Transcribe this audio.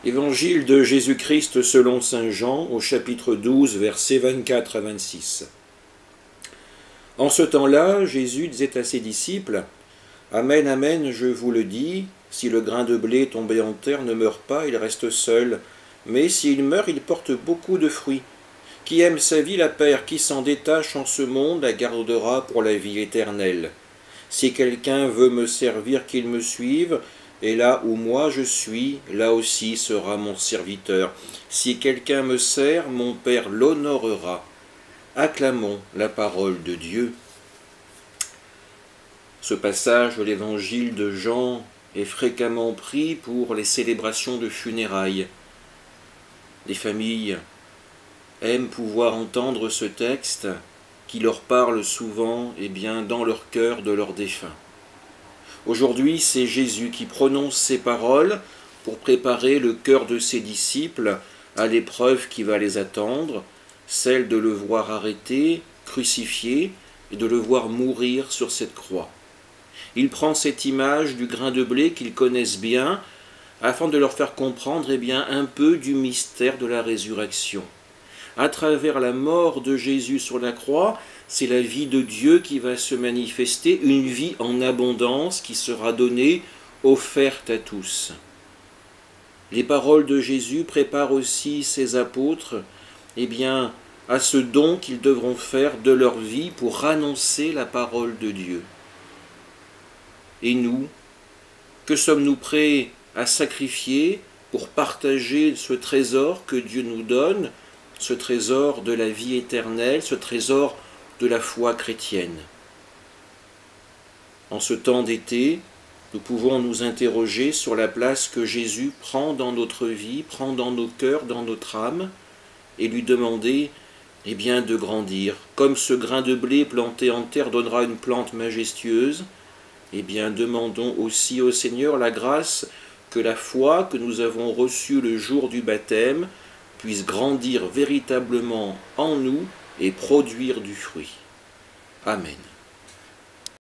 Évangile de Jésus-Christ selon saint Jean au chapitre 12 versets 24 à 26. En ce temps-là, Jésus disait à ses disciples : « Amen, amen, je vous le dis, si le grain de blé tombé en terre ne meurt pas, il reste seul, mais s'il meurt, il porte beaucoup de fruits. Qui aime sa vie la perd, qui s'en détache en ce monde la gardera pour la vie éternelle. Si quelqu'un veut me servir, qu'il me suive, et là où moi je suis, là aussi sera mon serviteur. Si quelqu'un me sert, mon Père l'honorera. » Acclamons la parole de Dieu. Ce passage de l'évangile de Jean est fréquemment pris pour les célébrations de funérailles. Les familles aiment pouvoir entendre ce texte qui leur parle souvent dans leur cœur de leurs défunts. Aujourd'hui, c'est Jésus qui prononce ces paroles pour préparer le cœur de ses disciples à l'épreuve qui va les attendre, celle de le voir arrêté, crucifié, et de le voir mourir sur cette croix. Il prend cette image du grain de blé qu'ils connaissent bien, afin de leur faire comprendre un peu du mystère de la résurrection. À travers la mort de Jésus sur la croix, c'est la vie de Dieu qui va se manifester, une vie en abondance qui sera donnée, offerte à tous. Les paroles de Jésus préparent aussi ses apôtres à ce don qu'ils devront faire de leur vie pour annoncer la parole de Dieu. Et nous, que sommes-nous prêts à sacrifier pour partager ce trésor que Dieu nous donne, ce trésor de la vie éternelle, ce trésor de la foi chrétienne? En ce temps d'été, nous pouvons nous interroger sur la place que Jésus prend dans notre vie, prend dans nos cœurs, dans notre âme, et lui demander de grandir. Comme ce grain de blé planté en terre donnera une plante majestueuse, demandons aussi au Seigneur la grâce que la foi que nous avons reçue le jour du baptême puisse grandir véritablement en nous et produire du fruit. Amen.